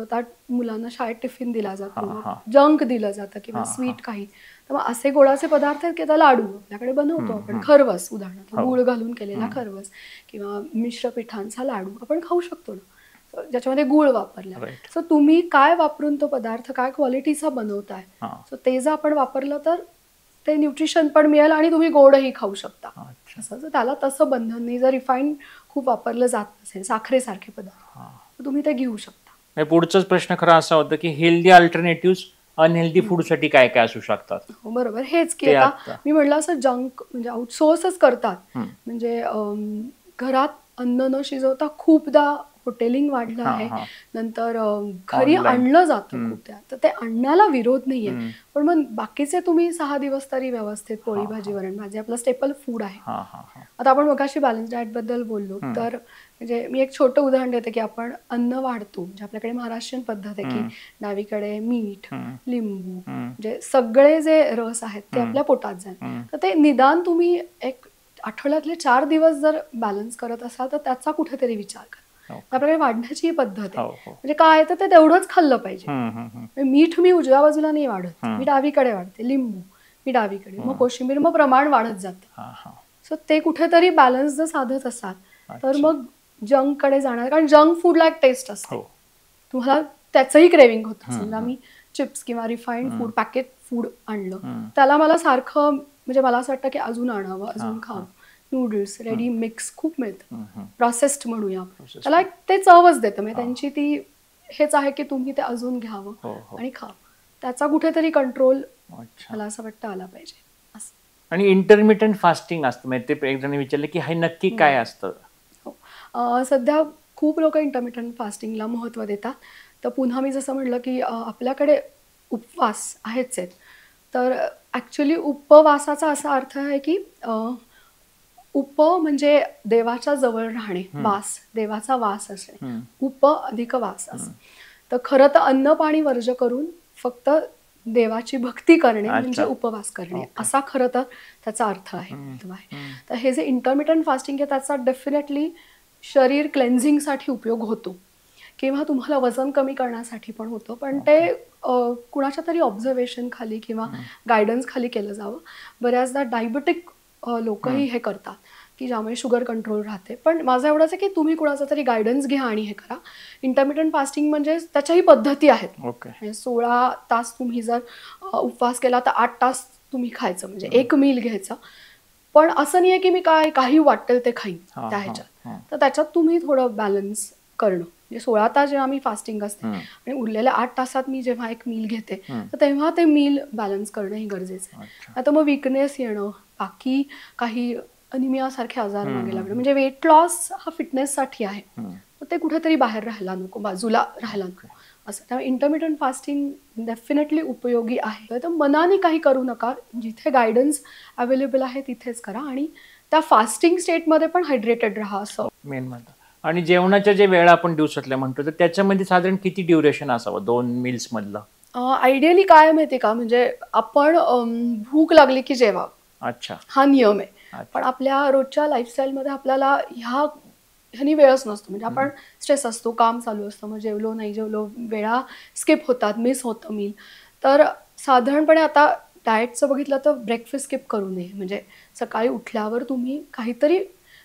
त्यात मुलांना शाळेत टिफिन दिला जातो, जंक दिलं जातं किंवा स्वीट काही, तर मग असे गोडाचे पदार्थ आहेत की आता लाडू आपल्याकडे बनवतो आपण, खरवस उदाहरणार्थ गुळ घालून केलेला खरवस किंवा मिश्र पिठांचा लाडू आपण खाऊ शकतो ना, ज्याच्यामध्ये गुळ वापरला. सो तुम्ही काय वापरून तो पदार्थ काय क्वालिटीचा बनवताय, सो ते जर आपण वापरलं तर ते न्यूट्रिशन पण मिळेल आणि तुम्ही गोडही खाऊ शकता. असं त्याला तसं बंधन नाही. जर रिफाईंड खूप वापरलं जात नसेल, साखरेसारखे पदार्थ, तर तुम्ही ते घेऊ शकता. पुढचाच प्रश्न खरा असा होता की हेल्दी अल्टरनेटिव्ह अनहेल्दी फूड साठी काय काय असू शकतात? बरोबर, हेच की आता मी म्हटलं असं जंक म्हणजे आउटसोर्सच करतात. म्हणजे घरात अन्न न शिजवता खूपदा हॉटेलिंग वाढलं आहे, नंतर घरी आणलं जातं खूप, तर ते आणण्याला विरोध नाहीये, पण मग बाकीचे तुम्ही 6 दिवस तरी व्यवस्थित पोळी भाजी वरण भाजी आपलं स्टेपल फूड आहे. आता आपण मगाशी बॅलन्स डाएट बद्दल बोललो, तर म्हणजे मी एक छोटं उदाहरण देते की आपण अन्न वाढतो, म्हणजे आपल्याकडे महाराष्ट्रीयन पद्धत आहे की डावीकडे मीठ, लिंबू, म्हणजे सगळे जे रस आहेत ते आपल्या पोटात जाईल. तर ते निदान तुम्ही एक आठवड्यातले 4 दिवस जर बॅलन्स करत असाल तर त्याचा कुठेतरी विचार करा. आपल्याकडे वाढण्याची पद्धत आहे, म्हणजे काय तर ते तेवढंच खाल्लं पाहिजे. मीठ मी उजव्या बाजूला नाही वाढत, मी डावीकडे वाढते, लिंबू मी डावीकडे, मग कोशिंबीर, मग प्रमाण वाढत जातं. सो ते कुठेतरी बॅलन्स जर साधत असाल तर मग जंक कडे जाणार, कारण जंक फूडला एक टेस्ट असते, तुम्हाला त्याचंही क्रेविंग होतं. समजा मी चिप्स किंवा रिफाईंड फूड, पॅकेट फूड आणलं, त्याला मला सारखं म्हणजे मला असं वाटतं की अजून आणावं, अजून खावं. नूडल्स रेडी मिक्स खूप मिळतं, प्रोसेस्ड म्हणूया, त्याला ते चवच देतं. म्हणजे त्यांची ती हेच आहे की तुम्ही ते अजून घ्यावं आणि खावं. त्याचा कुठेतरी कंट्रोल मला असं वाटतं आला पाहिजे. आणि इंटरमिटंट फास्टिंग असतं, म्हणजे ते एक जण विचारलं की हे नक्की काय असतं? सध्या खूप लोक इंटरमिटंट फास्टिंगला महत्त्व देतात. तर पुन्हा मी जसं म्हटलं की आपल्याकडे उपवास आहेच आहेत, तर ॲक्च्युली उपवासाचा असा अर्थ आहे की उप म्हणजे देवाच्या जवळ राहणे, वास, देवाचा वास असणे, उप अधिक वास असं. तर खरं तर अन्न पाणी वर्ज करून फक्त देवाची भक्ती करणे म्हणजे उपवास करणे, असा खरं तर त्याचा अर्थ आहे. तर हे जे इंटरमिटंट फास्टिंग आहे त्याचा डेफिनेटली शरीर क्लेन्झिंगसाठी उपयोग होतो किंवा तुम्हाला वजन कमी करण्यासाठी पण होतं, पण ते कुणाच्या तरी ऑब्झर्वेशन खाली किंवा गायडन्स खाली केलं जावं. बऱ्याचदा डायबेटिक लोकही हे करतात की ज्यामुळे शुगर कंट्रोल राहते. पण माझं एवढंच आहे की तुम्ही कुणाचा तरी गायडन्स घ्या आणि हे करा. इंटरमिटंट फास्टिंग म्हणजे त्याच्याही पद्धती आहेत. म्हणजे 16 तास तुम्ही जर उपवास केला तर 8 तास तुम्ही खायचं, म्हणजे एक मील घ्यायचं. पण असं नाही आहे की मी काही वाटेल ते खाईन त्या ह्याच्यात, तर त्याच्यात तुम्ही थोडं बॅलन्स करणं. म्हणजे 16 तास जेव्हा मी फास्टिंग असते आणि उरलेल्या 8 तासात मी जेव्हा एक मील घेते, तर तेव्हा ते मील बॅलन्स करणं हे गरजेचं आहे. आता मग विकनेस येणं, बाकी काही अनिमियासारखे आजार मागे लागणे, म्हणजे वेट लॉस हा फिटनेससाठी आहे, तर ते कुठेतरी बाहेर राहायला नको, बाजूला राहायला नको असं. त्यामुळे इंटरमिटंट फास्टिंग डेफिनेटली उपयोगी आहे. तर मनाने काही करू नका, जिथे गायडन्स अवेलेबल आहे तिथेच करा आणि त्या फास्टिंग स्टेटमध्ये पण हायड्रेटेड राहा असं मेन म्हणतात. आणि जेवणाच्या जे वेळा आपण दिवसातल्या म्हणतो तर त्याच्यामध्ये साधारण किती ड्युरेशन असावं 2 मील्स मधलं? आयडियली काय माहिती का, म्हणजे आपण भूक लागली की जेवा, अच्छा, हा नियम आहे. पण आपल्या रोजच्या लाईफस्टाईलमध्ये आपल्याला ह्यानी वेळच नसतो, म्हणजे आपण स्ट्रेस असतो, काम चालू असतं, मग जेवलो नाही जेवलो, वेळा स्किप होतात, मिस होतं मील. तर साधारणपणे आता डाएटचं बघितलं तर ब्रेकफास्ट स्किप करू नये. म्हणजे सकाळी उठल्यावर तुम्ही काहीतरी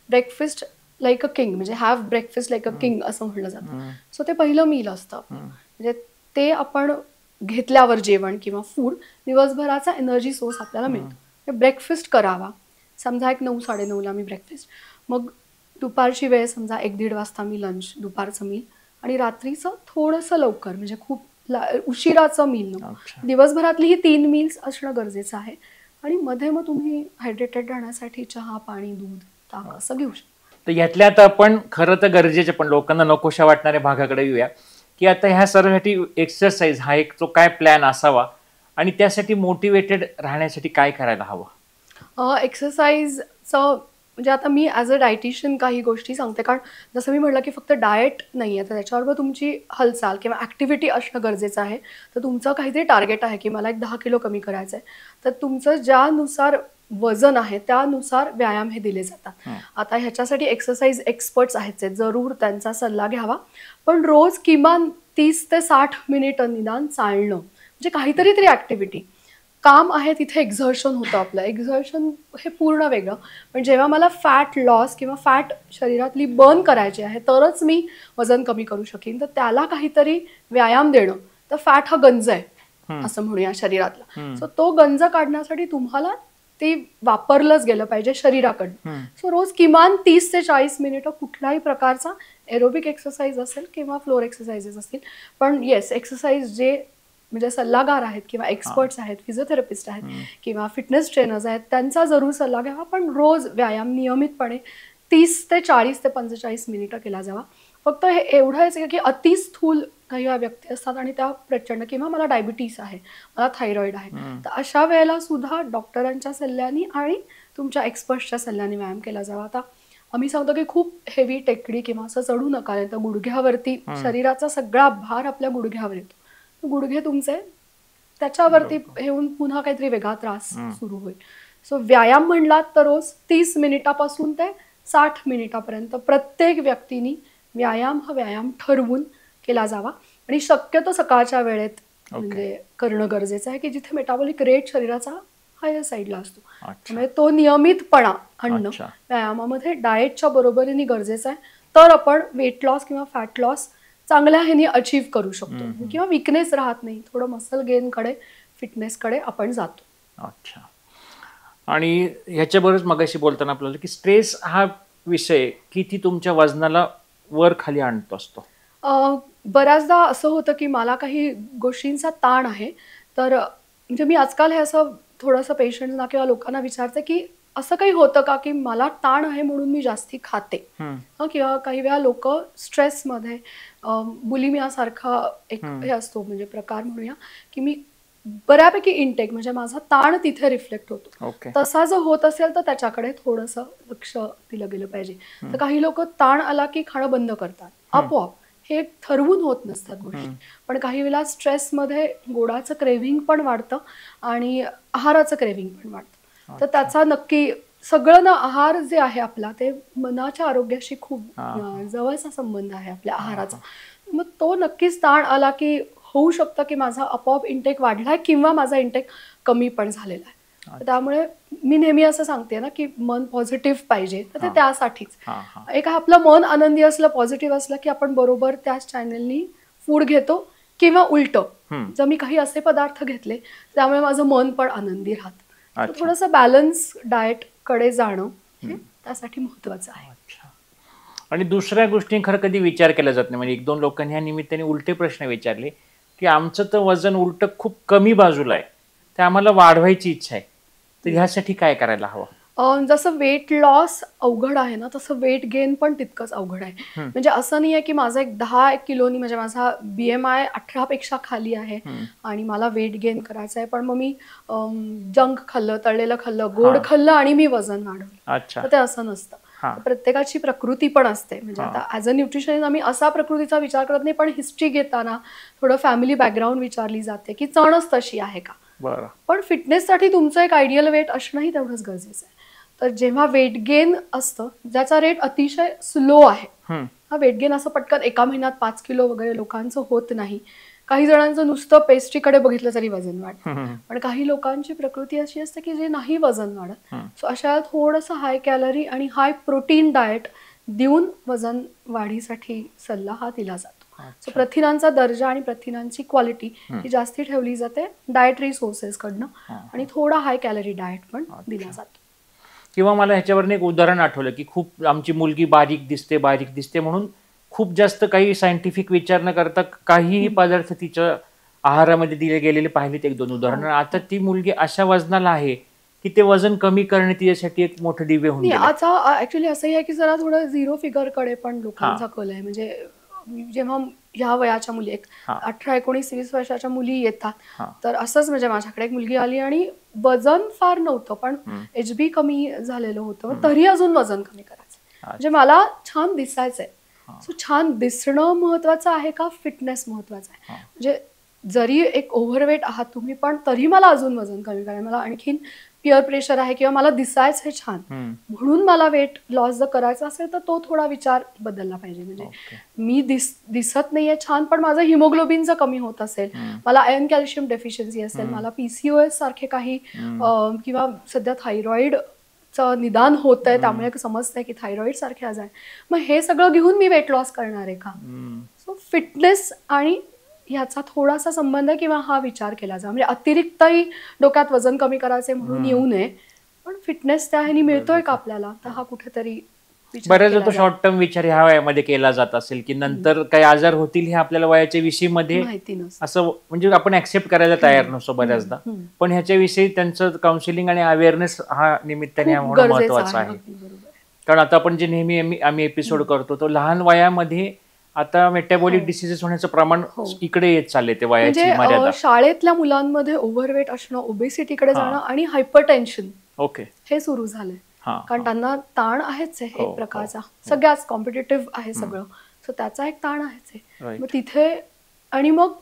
ब्रेकफास्ट लाईक अ किंग, म्हणजे have breakfast like a king असं म्हटलं जातं. सो ते पहिलं मील असतं, म्हणजे ते आपण घेतल्यावर जेवण किंवा फूड दिवसभराचा एनर्जी सोर्स आपल्याला मिळतो. ब्रेकफास्ट करावा, समजा एक 9, 9:30ला मी ब्रेकफास्ट, मग दुपारची वेळ समजा 1-1:30 वाजता मी लंच, दुपारचं मील, आणि रात्रीचं थोडंसं लवकर, म्हणजे खूप उशिराचं मील नको. दिवसभरातली ही 3 मील्स असणं गरजेचं आहे. आणि मध्ये मग तुम्ही हायड्रेटेड राहण्यासाठी चहा, पाणी, दूध, ताक असं घेऊ शकता. तर ह्यातल्या आता आपण खरं तर गरजेचे पण लोकांना नकोशा वाटणाऱ्या भागाकडे येऊया, की आता ह्या सर्वांसाठी एक्सरसाइज हा एक तो काय प्लॅन असावा आणि त्यासाठी मोटिवेटेड राहण्यासाठी काय करायला हवं? एक्सरसाइजचं म्हणजे आता मी ॲज अ डायटिशियन काही गोष्टी सांगते, कारण जसं मी म्हटलं की फक्त डाएट नाही आहे, तर त्याच्याबरोबर तुमची हालचाल किंवा ॲक्टिव्हिटी असणं गरजेचं आहे. तर तुमचं काहीतरी टार्गेट आहे की मला एक 10 किलो कमी करायचं आहे, तर तुमचं ज्यानुसार वजन आहे त्यानुसार व्यायाम हे दिले जातात. आता ह्याच्यासाठी एक्सरसाइज एक्सपर्ट्स आहेत, जे जरूर त्यांचा सल्ला घ्यावा. पण रोज किमान 30 ते 60 मिनिटं निदान चालणं, म्हणजे काहीतरी तरी ॲक्टिव्हिटी. काम आहे तिथे एक्झर्शन होतं आपलं. एक्झर्शन हे पूर्ण वेगळं. पण जेव्हा मला फॅट लॉस किंवा फॅट शरीरातली बर्न करायची आहे, तरच मी वजन कमी करू शकीन. तर त्याला काहीतरी व्यायाम देणं. तर फॅट हा गंज आहे असं म्हणूया शरीरातला. सो तो गंज काढण्यासाठी तुम्हाला ते वापरलंच गेलं पाहिजे शरीराकडनं. सो रोज किमान 30 ते 40 मिनिटं कुठल्याही प्रकारचा एरोबिक एक्सरसाइज असेल किंवा फ्लोर एक्सरसाइजेस असतील. पण येस, एक्सरसाइज जे म्हणजे सल्लागार आहेत किंवा एक्सपर्ट्स आहेत, फिजिओथेरपिस्ट आहेत किंवा फिटनेस ट्रेनर्स आहेत, त्यांचा जरूर सल्ला घ्यावा. पण रोज व्यायाम नियमितपणे 30 ते 40 ते 45 मिनिटं केला जावा. फक्त हे एवढंच आहे की अतिस्थूल काही व्यक्ती असतात आणि त्या प्रचंड, किंवा मला डायबिटीस आहे, मला थायरॉइड आहे, तर अशा वेळेला सुद्धा डॉक्टरांच्या सल्ल्याने आणि तुमच्या एक्सपर्ट्सच्या सल्ल्याने व्यायाम केला जावा. आता आम्ही सांगतो की खूप हेवी टेकडी किंवा असं चढू नका, नाही तर गुडघ्यावरती शरीराचा सगळा भार आपल्या गुडघ्यावर येतो. गुडघे तुमचे त्याच्यावरती येऊन पुन्हा काहीतरी वेगळा त्रास सुरू होईल. सो व्यायाम म्हणलात तर रोज 30 मिनिटापासून ते 60 मिनिटापर्यंत प्रत्येक व्यक्तीने व्यायाम हा व्यायाम ठरवून केला जावा. आणि शक्यतो सकाळच्या वेळेत म्हणजे करणं गरजेचं आहे, की जिथे मेटाबॉलिक रेट शरीराचा हायर साईडला असतो. त्यामुळे तो नियमितपणा आणणं व्यायामामध्ये डाएटच्या बरोबरीने गरजेचं आहे. तर आपण वेट लॉस किंवा फॅट लॉस चांगल्या ह्यानी अचीव्ह करू शकतो किंवा विकनेस राहत नाही. थोडं मसल गेनकडे, फिटनेसकडे आपण जातो. अच्छा. आणि ह्याच्याबरोबरच मगाशी बोलताना आपल्याला की स्ट्रेस हा विषय किती तुमच्या वजनाला वर खाली आणतो असतो? बऱ्याचदा असं होतं की मला काही गोष्टींचा ताण आहे, तर म्हणजे मी आजकाल हे असं थोडंसं पेशंट्सना किंवा लोकांना विचारते की असं काही होतं का की मला ताण आहे म्हणून मी जास्ती खाते, किंवा काही वेळा लोक स्ट्रेसमध्ये बुलिमिया सारखा एक हे असतो म्हणजे प्रकार म्हणूया, की मी बऱ्यापैकी इनटेक म्हणजे माझा ताण तिथे रिफ्लेक्ट होतो. तसा जर होत असेल तर त्याच्याकडे थोडंसं लक्ष दिलं गेलं पाहिजे. तर काही लोक ताण आला की खाणं बंद करतात आपोआप. हे ठरवून होत नसतात गोष्टी. पण काही वेळेला स्ट्रेसमध्ये गोडाचं क्रेव्हिंग पण वाढतं आणि आहाराचं क्रेव्हिंग पण वाढतं. तर त्याचा नक्की सगळं ना, आहार जे आहे आपला ते मनाच्या आरोग्याशी खूप जवळचा संबंध आहे आपल्या आहाराचा. मग तो नक्कीच ताण आला की होऊ शकतं की माझा आपोआप इंटेक वाढलाय किंवा माझा इंटेक कमी पण झालेला आहे. त्यामुळे मी नेहमी असं सांगते ना की मन पॉझिटिव्ह पाहिजे, तर ते त्यासाठीच एक आपलं मन आनंदी असलं, पॉझिटिव्ह असलं की आपण बरोबर त्याच चॅनलनी फूड घेतो किंवा उलटं. जर मी काही असे पदार्थ घेतले त्यामुळे माझं मन पण आनंदी राहतं. थोडंसं बॅलन्स डाएट कडे जाणं हे त्यासाठी महत्वाचं आहे. आणि दुसऱ्या गोष्टी खरं कधी विचार केला जात नाही. म्हणजे 1-2 लोकांनी या निमित्ताने उलटे प्रश्न विचारले की आमचं तर वजन उलट खूप कमी बाजूला आहे, ते आम्हाला वाढवायची इच्छा आहे, तर ह्यासाठी काय करायला हवं? जसं वेट लॉस अवघड आहे ना, तसं वेट गेन पण तितकंच अवघड आहे. म्हणजे असं नाही आहे की माझा एक 10 किलोनी म्हणजे माझा BMI 18 पेक्षा खाली आहे आणि मला वेट गेन करायचं आहे, पण मग मी जंक खाल्लं, तळलेलं खाल्लं, गोड खाल्लं आणि मी वजन वाढवलं. तर ते असं नसतं. प्रत्येकाची प्रकृती पण असते. म्हणजे आता ॲज अ न्यूट्रिशनिस्ट आम्ही असा प्रकृतीचा विचार करत नाही, पण हिस्ट्री घेताना थोडं फॅमिली बॅकग्राऊंड विचारली जाते की चणच तशी आहे का. पण फिटनेससाठी तुमचं एक आयडियल वेट असणंही तेवढंच गरजेचं आहे. तर जेव्हा वेट गेन असतं ज्याचा रेट अतिशय स्लो आहे, हा वेट गेन असं पटकन एका महिन्यात 5 किलो वगैरे लोकांचं होत नाही. काही जणांचं नुसतं पेस्ट्रीकडे बघितलं तरी वजन वाढतं, पण काही लोकांची प्रकृती अशी असते की जे नाही वजन वाढत. सो अशा थोडंसं हाय कॅलरी आणि हाय प्रोटीन डाएट देऊन वजन वाढीसाठी सल्ला हा दिला जातो. सो प्रथिनांचा दर्जा आणि प्रथिनांची क्वालिटी ही जास्ती ठेवली जाते डाएटरी सोर्सेस कडनं, आणि थोडा हाय कॅलरी डाएट पण दिला जातो. किंवा मला ह्याच्यावर एक उदाहरण आठवलं की खूप आमची मुलगी बारीक दिसते म्हणून खूप जास्त काही सायंटिफिक विचार न करता काहीही पदार्थ तिच्या आहारामध्ये दिले गेलेले पाहिलेत 1-2 उदाहरणं. आता ती मुलगी अशा वजनाला आहे की ते वजन कमी करणे तिच्यासाठी एक मोठं दिव्य होऊन नाही, गेलं? आता ऍक्च्युली असंही आहे की जरा थोडं झिरो फिगर कडे पण लोकांचा कल आहे. म्हणजे जेव्हा ह्या वयाच्या मुली 18, 19, 20 वर्षाच्या मुली येतात, तर असंच म्हणजे माझ्याकडे एक मुलगी आली आणि वजन फार नव्हतं, पण HB कमी झालेलं होतं, तरी अजून वजन कमी करायचं. म्हणजे मला छान दिसायचंय. सो छान दिसणं महत्वाचं आहे का फिटनेस महत्वाचं आहे? म्हणजे जरी एक ओव्हरवेट आहात तुम्ही, पण तरी मला अजून वजन कमी करायचं, मला आणखीन पिअर प्रेशर आहे किंवा मला दिसायचं छान म्हणून मला वेट लॉस जर करायचा असेल तर तो थोडा विचार बदलला पाहिजे. म्हणजे मी दिसत नाहीये छान, पण माझं हिमोग्लोबिन जर कमी होत असेल, मला आयर्न कॅल्शियम डेफिशियन्सी असेल, मला PCOS सारखे काही किंवा सध्या थायरॉइड निदान होत आहे, त्यामुळे समजतंय की थायरॉइड सारखे आजार, मग हे सगळं घेऊन मी वेट लॉस करणार आहे का? सो फिटनेस आणि ह्याचा थोडासा संबंध आहे किंवा हा विचार केला जा. म्हणजे अतिरिक्तही डोक्यात वजन कमी करायचे म्हणून येऊ नये, पण फिटनेस त्या ह्यानी मिळतोय का आपल्याला, तर हा कुठेतरी बऱ्याचदा तो शॉर्ट टर्म विचार ह्या वयामध्ये केला जात असेल की नंतर काही आजार होतील हे आपल्याला वयाच्या विषयीमध्ये असं म्हणजे आपण ऍक्सेप्ट करायला तयार नसतो बऱ्याचदा, पण ह्याच्याविषयी त्यांचं काउन्सिलिंग आणि अवेअरनेस हा निमित्ताने होणं महत्वाचं आहे. कारण आता आपण जे नेहमी आम्ही एपिसोड करतो तो लहान वयामध्ये आता मेटाबॉलिक डिसीजेस होण्याचं प्रमाण इकडे येत चालले ते वयाची मर्यादा. शाळेतल्या मुलांमध्ये ओव्हरवेट असणं, ओबेसिटीकडे जाणं आणि हायपरटेन्शन हे सुरू झालंय. कारण त्यांना ताण आहेच आहे एक प्रकारचा, सगळ्याच कॉम्पिटेटिव्ह आहे सगळं, सो त्याचा एक ताण आहेच आहे. मग तिथे आणि मग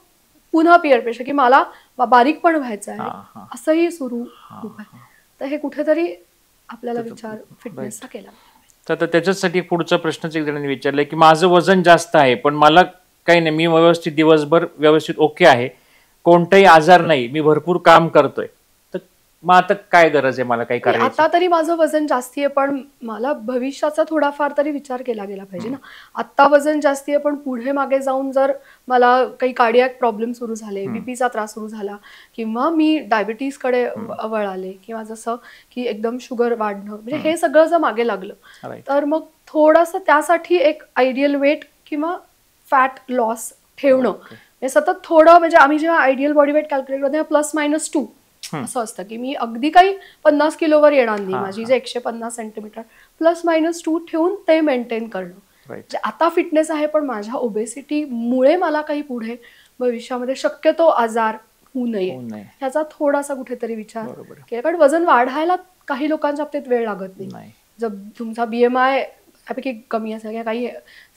पुन्हा पिअर प्रेशर की मला बारीक पण व्हायचं आहे, असंही सुरू खूप आहे. तर हे कुठेतरी आपल्याला विचार फिटनेसचा केला. तर त्याच्यासाठी पुढचा प्रश्नच एक जणांनी विचारलाय की माझं वजन जास्त आहे पण मला काही नाही, मी व्यवस्थित दिवसभर व्यवस्थित ओके आहे, कोणताही आजार नाही, मी भरपूर काम करतोय, तर मग आता काय गरज आहे मला काही करायची? आता तरी माझं वजन जास्ती आहे, पण मला भविष्याचा थोडाफार तरी विचार केला गेला पाहिजे ना. आता वजन जास्ती आहे, पण पुढे मागे जाऊन जर मला काही कार्डियाक प्रॉब्लेम सुरू झाले, बीपीचा त्रास सुरू झाला किंवा मी डायबिटीज कडे वळाले किंवा जसं की एकदम शुगर वाढणं, म्हणजे हे सगळं जर मागे लागलं तर मग थोडंसं त्यासाठी एक आयडियल वेट किंवा फॅट लॉस ठेवणं, म्हणजे सतत थोडं, म्हणजे आम्ही जेव्हा आयडियल बॉडी वेट कॅल्क्युलेट करतो +-2 असं असतं की मी अगदी काही 50 किलोवर येणार नाही, माझी जे 150 सेंटीमीटर +-2 ठेवून ते मेंटेन करणं. आता फिटनेस आहे, पण माझ्या ओबेसिटीमुळे मला काही पुढे भविष्यामध्ये शक्यतो आजार होऊ नये ह्याचा थोडासा कुठेतरी विचार केला. कारण वजन वाढायला काही लोकांच्या बाबतीत वेळ लागत नाही. जर तुमचा BMI त्यापैकी कमी असेल किंवा काही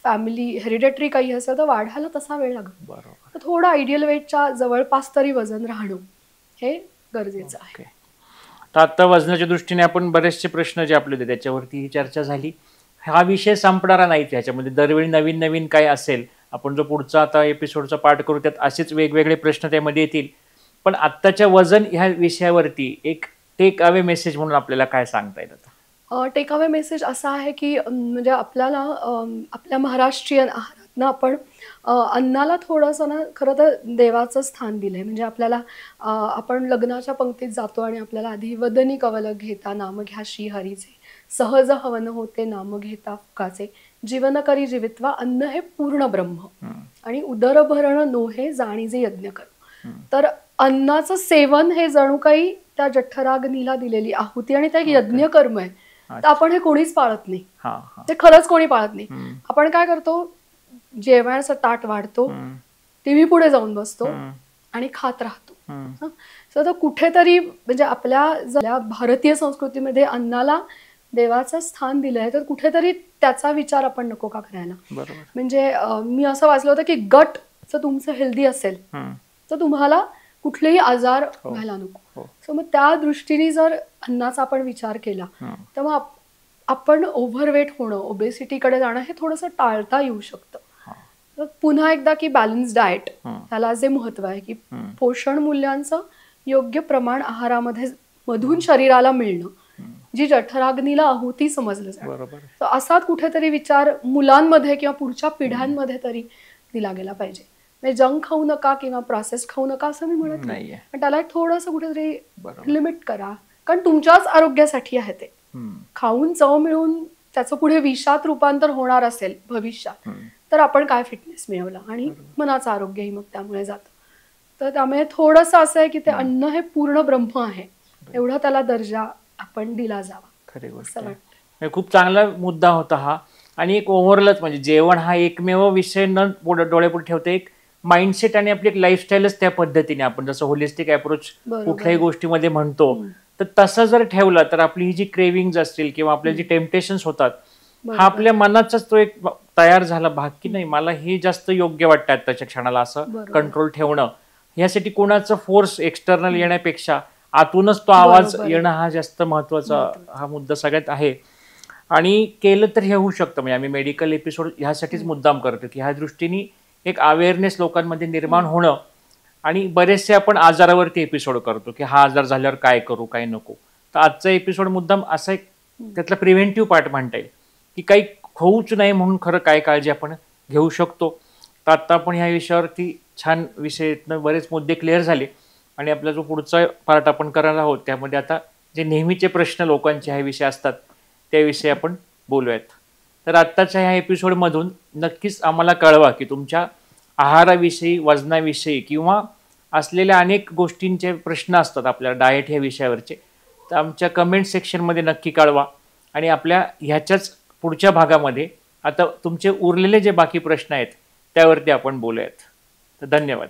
फॅमिली हेरिडेटरी काही असेल तर वाढायला तसा वेळ लागत. तर थोडं आयडियल वेटच्या जवळपास तरी वजन राहणं हे गरजेचं आहे. तर आता वजनाच्या दृष्टीने आपण बरेचसे प्रश्न जे आपले होते त्याच्यावरती चर्चा झाली. हा विषय संपणारा नाही, त्याच्यामध्ये दरवेळी नवीन नवीन काय असेल, आपण जो पुढचा आता एपिसोडचा पार्ट करू त्यात असेच वेगवेगळे प्रश्न त्यामध्ये येतील. पण आत्ताच्या वजन ह्या विषयावरती एक टेक अवे मेसेज म्हणून आपल्याला काय सांगता येईल? टेक अवे मेसेज असा आहे की म्हणजे आपल्याला आपल्या महाराष्ट्रीयन आहारातनं आपण अन्नाला थोडंसं ना खरं तर देवाचं स्थान दिलंय. म्हणजे आपल्याला आपण लग्नाच्या पंक्तीत जातो आणि आपल्याला आधी वदनी कवल घेता नाम घ्या श्री हरीचे, सहज हवन होते नाम घेता फुकाचे, जीवन करी जीवित्वा अन्न हे पूर्ण ब्रह्म आणि उदर भरण नोहे जाणीजे यज्ञ कर. तर अन्नाचं सेवन हे जणू काही त्या जठराग्नीला दिलेली आहुती आणि त्या यज्ञ कर्म आहे. तर आपण हे कोणीच पाळत नाही, ते खरंच कोणी पाळत नाही. आपण काय करतो, जेवणाचं ताट वाढतो, टीव्ही पुढे जाऊन बसतो आणि खात राहतो. तर कुठेतरी म्हणजे आपल्या भारतीय संस्कृतीमध्ये अन्नाला देवाचं स्थान दिलंय, तर कुठेतरी त्याचा विचार आपण नको का करायला? म्हणजे मी असं वाचलं होतं की गट जर तुमचं हेल्दी असेल तर तुम्हाला कुठलेही आजार व्हायला नको. सो मग त्या दृष्टीने जर अन्नाचा आपण विचार केला तर मग आपण ओव्हरवेट होणं, ओबेसिटीकडे जाणं हे थोडंसं टाळता येऊ शकतं. पुन्हा एकदा की बॅलन्स डाएट, त्याला जे महत्व आहे की पोषण मूल्यांचं योग्य प्रमाण आहारामध्ये मधून शरीराला मिळणं, जी जठराग्नीला आहुती समजलं जातं. तर असाच कुठेतरी विचार मुलांमध्ये किंवा पुढच्या पिढ्यांमध्ये तरी दिला गेला पाहिजे. म्हणजे जंक खाऊ नका किंवा प्रोसेस खाऊ नका असं मी म्हणत नाही, पण त्याला थोडंसं कुठेतरी लिमिट करा, कारण तुमच्याच आरोग्यासाठी आहे ते. खाऊन चव मिळून त्याचं पुढे विषात रूपांतर होणार असेल भविष्यात तर आपण काय फिटनेस मिळवला आणि मनाचं आरोग्यही मग त्यामुळे जातं. तर त्यामुळे थोडंसं असं आहे की ते अन्न हे पूर्ण ब्रह्म आहे एवढा त्याला दर्जा आपण दिला जावा. खरी गोष्ट असं आहे. वाटतं. म्हणजे खूप चांगला मुद्दा होता हा. आणि एक ओव्हरऑलच म्हणजे जेवण हा एकमेव विषय न डोळ्यापुढे ठेवता एक माइंडसेट आणि आपली एक लाईफस्टाईलच त्या पद्धतीने आपण जसं होलिस्टिक अप्रोच बरोबर. कुठल्याही गोष्टीमध्ये म्हणतो, तर तसं जर ठेवलं तर आपली ही जी क्रेविंग्ज असतील किंवा आपल्या जी टेम्पटेशन्स होतात, हा आपल्या मनाचाच तो एक तयार झाला भाग की नाही मला हे जास्त योग्य वाटतं त्याच्या क्षणाला असं बरोबर. कंट्रोल ठेवणं. ह्यासाठी कोणाचं फोर्स एक्सटर्नल येण्यापेक्षा आतूनच तो आवाज बरोबर आहे. येणं हा जास्त महत्वाचा हा मुद्दा सगळ्यात आहे. आणि केलं तर हे होऊ शकतं. म्हणजे आम्ही मेडिकल एपिसोड ह्यासाठीच मुद्दाम करतो की ह्या दृष्टीने एक अवेअरनेस लोकांमध्ये निर्माण होणं. आणि बरेचसे आपण आजारावरती एपिसोड करतो की हा आजार झाल्यावर काय करू काय नको. तर आजचा एपिसोड मुद्दाम असा एक त्यातला प्रिव्हेंटिव्ह पार्ट म्हणता येईल की काही होऊच नाही म्हणून खरं काय काळजी आपण घेऊ शकतो. तर आता आपण ह्या विषयावरती छान विषयातनं बरेच मुद्दे क्लिअर झाले. आणि आपला जो पुढचा पार्ट आपण करणार आहोत त्यामध्ये आता जे नेहमीचे प्रश्न लोकांचे ह्या विषय असतात त्याविषयी आपण बोलूयात. तर आत्ताच्या ह्या एपिसोडमधून नक्कीच आम्हाला कळवा की तुमच्या आहाराविषयी, वजनाविषयी किंवा असलेल्या अनेक गोष्टींचे प्रश्न असतात आपल्या डाएट ह्या विषयावरचे. तर आमच्या कमेंट सेक्शनमध्ये नक्की कळवा. आणि आपल्या ह्याच्याच पुढच्या भागामध्ये आता तुमचे उरलेले जे बाकी प्रश्न आहेत त्यावरती आपण बोलूयात. तर धन्यवाद.